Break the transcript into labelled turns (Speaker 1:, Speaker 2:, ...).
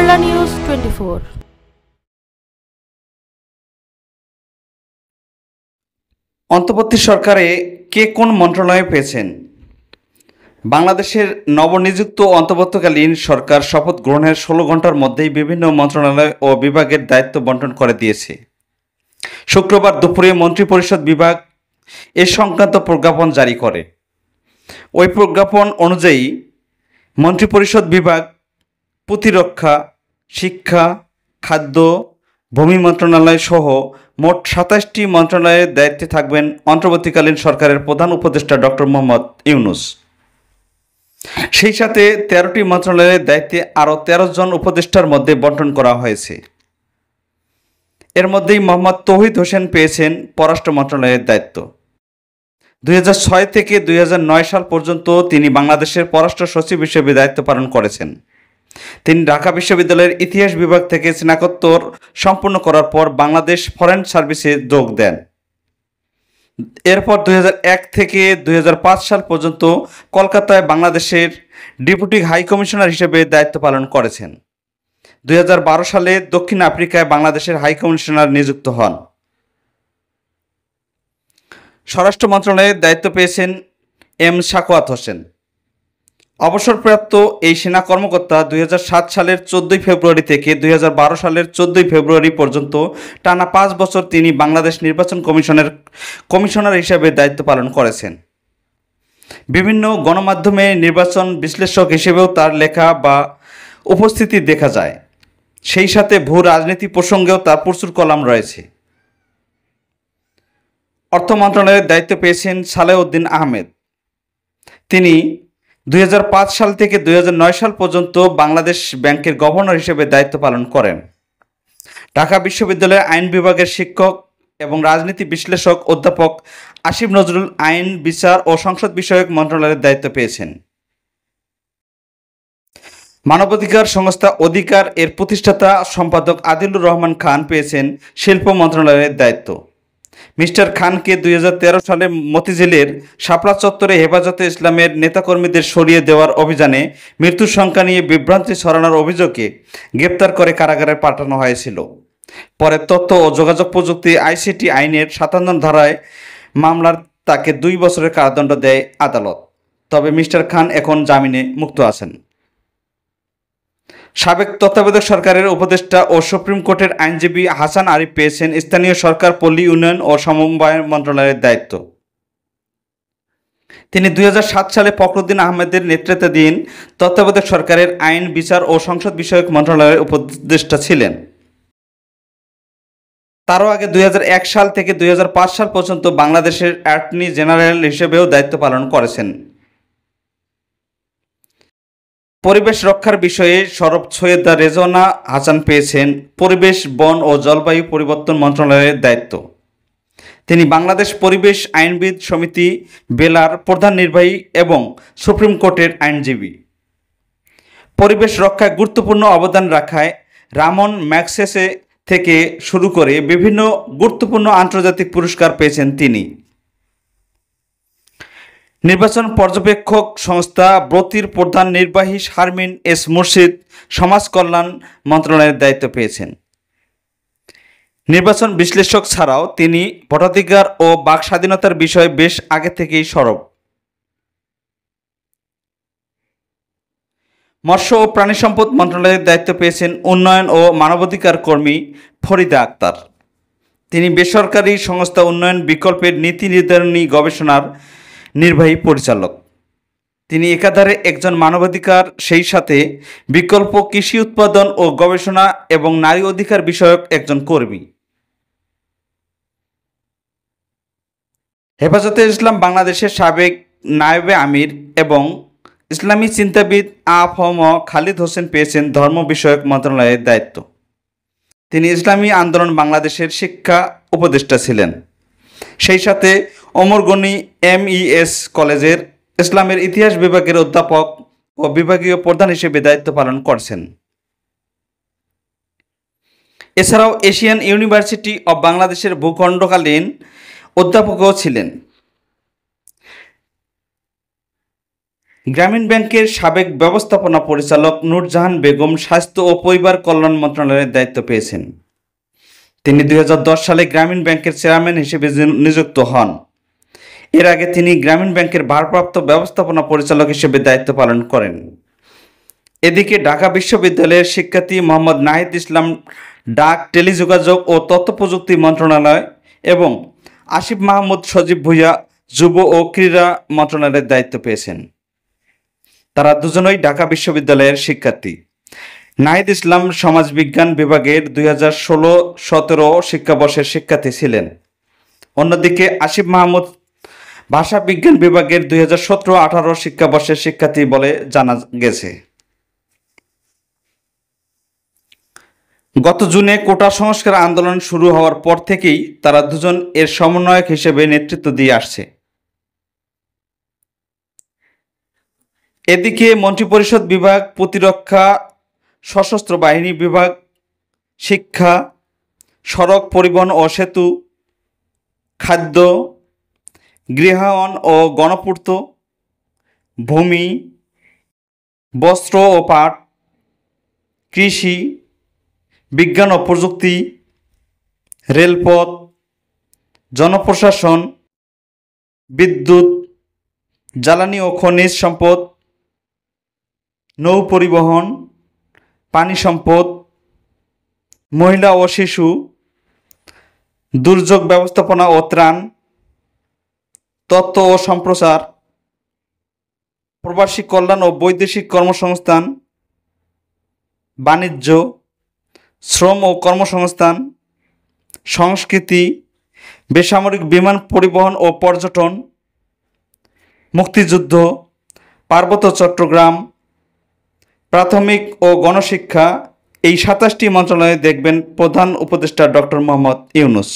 Speaker 1: করলা নিউজ 24।
Speaker 2: অন্তর্বর্তী সরকারে কে কোন মন্ত্রণালয়ে পেয়েছেন? বাংলাদেশের নবনিযুক্ত অন্তর্বর্তীকালীন সরকার শপথ গ্রহণের 16 ঘন্টার মধ্যেই বিভিন্ন মন্ত্রণালয় ও বিভাগের দায়িত্ব বণ্টন করে দিয়েছে। শুক্রবার দুপুরে মন্ত্রিপরিষদ বিভাগ এ সংক্রান্ত প্রজ্ঞাপন জারি করে। ওই প্রজ্ঞাপন অনুযায়ী মন্ত্রিপরিষদ বিভাগ প্রতিরক্ষা, শিক্ষা, খাদ্য, ভূমি মন্ত্রণালয় সহ মোট 27টি মন্ত্রণালয়ের দায়িত্বে থাকবেন অন্তর্বর্তীকালীন সরকারের প্রধান উপদেষ্টা ডক্টর মোহাম্মদ ইউনূস। সেই সাথে 13টি মন্ত্রণালয়ের দায়িত্বে আরও 13 জন উপদেষ্টার মধ্যে বণ্টন করা হয়েছে। এর মধ্যেই মোহাম্মদ তৌহিদ হোসেন পেয়েছেন পররাষ্ট্র মন্ত্রণালয়ের দায়িত্ব। 2006 থেকে 2009 সাল পর্যন্ত তিনি বাংলাদেশের পররাষ্ট্র সচিব হিসেবে দায়িত্ব পালন করেছেন। তিনি ঢাকা বিশ্ববিদ্যালয়ের ইতিহাস বিভাগ থেকে স্নাতকোত্তর সম্পূর্ণ করার পর বাংলাদেশ ফরেন সার্ভিসে যোগ দেন। এরপর 2001 থেকে 2005 সাল পর্যন্ত কলকাতায় বাংলাদেশের ডেপুটি হাই কমিশনার হিসেবে দায়িত্ব পালন করেছেন। 2012 সালে দক্ষিণ আফ্রিকায় বাংলাদেশের হাই কমিশনার নিযুক্ত হন। স্বরাষ্ট্র মন্ত্রণালয়ের দায়িত্ব পেয়েছেন এম সাখাওয়াত হোসেন। অবসরপ্রাপ্ত এই সেনা কর্মকর্তা 2007 সালের 14 ফেব্রুয়ারি থেকে 2012 সালের 14 ফেব্রুয়ারি পর্যন্ত টানা 5 বছর তিনি বাংলাদেশ নির্বাচন কমিশনের কমিশনার হিসেবে দায়িত্ব পালন করেছেন। বিভিন্ন গণমাধ্যমে নির্বাচন বিশ্লেষক হিসেবেও তার লেখা বা উপস্থিতি দেখা যায়। সেই সাথে ভূ রাজনীতি প্রসঙ্গেও তার প্রচুর কলাম রয়েছে। অর্থ মন্ত্রণালয়ের দায়িত্ব পেয়েছেন সালেউদ্দিন আহমেদ। তিনি 2005 সাল থেকে 2009 সাল পর্যন্ত বাংলাদেশ ব্যাংকের গভর্নর হিসেবে দায়িত্ব পালন করেন। ঢাকা বিশ্ববিদ্যালয়ের আইন বিভাগের শিক্ষক এবং রাজনীতি বিশ্লেষক অধ্যাপক আসিফ নজরুল আইন, বিচার ও সংসদ বিষয়ক মন্ত্রণালয়ের দায়িত্ব পেয়েছেন। মানবাধিকার সংস্থা অধিকার এর প্রতিষ্ঠাতা সম্পাদক আদিলুর রহমান খান পেয়েছেন শিল্প মন্ত্রণালয়ের দায়িত্ব। মিস্টার খানকে 2013 সালে মতিঝিলের শাপলা চত্বরে হেফাজতে ইসলামের নেতাকর্মীদের সরিয়ে দেওয়ার অভিযানে মৃত্যুর সংখ্যা নিয়ে বিভ্রান্তি ছড়ানোর অভিযোগে গ্রেপ্তার করে কারাগারে পাঠানো হয়েছিল। পরে তথ্য ও যোগাযোগ প্রযুক্তি আইসিটি আইনের 57 ধারায় মামলার তাকে 2 বছরের কারাদণ্ড দেয় আদালত। তবে মিস্টার খান এখন জামিনে মুক্ত আছেন। সাবেক তত্ত্বাবধায়ক সরকারের উপদেষ্টা ও সুপ্রিম কোর্টের আইনজীবী হাসান আরিফ পেয়েছেন স্থানীয় সরকার, পল্লী উন্নয়ন ও সমবায় মন্ত্রণালয়ের দায়িত্ব। তিনি 2007 সালে ফখরুদ্দিন আহমেদের নেতৃত্বাধীন তত্ত্বাবধায়ক সরকারের আইন, বিচার ও সংসদ বিষয়ক মন্ত্রণালয়ের উপদেষ্টা ছিলেন। তারও আগে 2001 সাল থেকে 2005 সাল পর্যন্ত বাংলাদেশের অ্যাটর্নি জেনারেল হিসেবেও দায়িত্ব পালন করেছেন। পরিবেশ রক্ষার বিষয়ে সরব সৈয়দা রেজওয়ানা হাসান পেয়েছেন পরিবেশ, বন ও জলবায়ু পরিবর্তন মন্ত্রণালয়ের দায়িত্ব। তিনি বাংলাদেশ পরিবেশ আইনবিদ সমিতি বেলার প্রধান নির্বাহী এবং সুপ্রিম কোর্টের আইনজীবী। পরিবেশ রক্ষায় গুরুত্বপূর্ণ অবদান রাখায় রামন ম্যাগসেসে থেকে শুরু করে বিভিন্ন গুরুত্বপূর্ণ আন্তর্জাতিক পুরস্কার পেয়েছেন তিনি। নির্বাচন পর্যবেক্ষক সংস্থা ব্রতির প্রধান নির্বাহী শারমিন এস মুর্শিদ সমাজ কল্যাণ মন্ত্রণালয়ের দায়িত্ব পেয়েছেন। নির্বাচন বিশ্লেষক ছাড়াও তিনি ভোটাধিকার ও বাক স্বাধীনতার বিষয়ে বেশ আগে থেকেই সরব। মৎস্য ও প্রাণী সম্পদ মন্ত্রণালয়ের দায়িত্ব পেয়েছেন উন্নয়ন ও মানবাধিকার কর্মী ফরিদা আক্তার। তিনি বেসরকারি সংস্থা উন্নয়ন বিকল্পের নীতি নির্ধারণী গবেষণার নির্বাহী পরিচালক। তিনি একাধারে একজন মানবাধিকার, সেই সাথে বিকল্প কৃষি উৎপাদন ও গবেষণা এবং নারী অধিকার বিষয়ক একজন কর্মী। হেফাজতে ইসলাম বাংলাদেশের সাবেক নায়েবে আমির এবং ইসলামী চিন্তাবিদ আ.ফ.ম. খালিদ হোসেন পেয়েছেন ধর্ম বিষয়ক মন্ত্রণালয়ের দায়িত্ব। তিনি ইসলামী আন্দোলন বাংলাদেশের শিক্ষা উপদেষ্টা ছিলেন। সেই সাথে ওমর গনি এমইএস কলেজের ইসলামের ইতিহাস বিভাগের অধ্যাপক ও বিভাগীয় প্রধান হিসেবে দায়িত্ব পালন করছেন। এছাড়াও এশিয়ান ইউনিভার্সিটি অব বাংলাদেশের ভূখণ্ডকালীন অধ্যাপকও ছিলেন। গ্রামীণ ব্যাংকের সাবেক ব্যবস্থাপনা পরিচালক নূরজাহান বেগম স্বাস্থ্য ও পরিবার কল্যাণ মন্ত্রণালয়ের দায়িত্ব পেয়েছেন। তিনি 2010 সালে গ্রামীণ ব্যাংকের চেয়ারম্যান হিসেবে নিযুক্ত হন। এর আগে তিনি গ্রামীণ ব্যাংকের ভারপ্রাপ্ত ব্যবস্থাপনা পরিচালক হিসেবে দায়িত্ব পালন করেন। এদিকে ঢাকা বিশ্ববিদ্যালয়ের শিক্ষার্থী মোহাম্মদ নাহিদ ইসলাম ডাক, টেলিযোগাযোগ ও তথ্য প্রযুক্তি মন্ত্রণালয় এবং আসিফ মাহমুদ সজীব ভুঁইয়া যুব ও ক্রীড়া মন্ত্রণালয়ের দায়িত্ব পেয়েছেন। তারা দুজনই ঢাকা বিশ্ববিদ্যালয়ের শিক্ষার্থী। নাহিদ ইসলাম সমাজবিজ্ঞান বিভাগের 2016-17 শিক্ষাবর্ষের শিক্ষার্থী ছিলেন। অন্যদিকে আসিফ মাহমুদ ভাষা বিজ্ঞান বিভাগের 2017-18 শিক্ষাবর্ষের শিক্ষার্থী বলে জানা গেছে। গত জুনে কোটা সংস্কার আন্দোলন শুরু হওয়ার পর থেকেই তারা দুজন এর সমন্বয়ক হিসেবে নেতৃত্ব দিয়ে আসছে। এদিকে মন্ত্রিপরিষদ বিভাগ, প্রতিরক্ষা, সশস্ত্র বাহিনী বিভাগ, শিক্ষা, সড়ক পরিবহন ও সেতু, খাদ্য, গৃহায়ন ও গণপূর্ত, ভূমি, বস্ত্র ও পাট, কৃষি, বিজ্ঞান ও প্রযুক্তি, রেলপথ, জনপ্রশাসন, বিদ্যুৎ, জ্বালানি ও খনিজ সম্পদ, নৌ পরিবহন, পানি সম্পদ, মহিলা ও শিশু, দুর্যোগ ব্যবস্থাপনা ও ত্রাণ, তথ্য ও সম্প্রচার, প্রবাসী কল্যাণ ও বৈদেশিক কর্মসংস্থান, বাণিজ্য, শ্রম ও কর্মসংস্থান, সংস্কৃতি, বেসামরিক বিমান পরিবহন ও পর্যটন, মুক্তিযুদ্ধ, পার্বত্য চট্টগ্রাম, প্রাথমিক ও গণশিক্ষা, এই 27টি মন্ত্রণালয়ে দেখবেন প্রধান উপদেষ্টা ডক্টর মোহাম্মদ ইউনূস।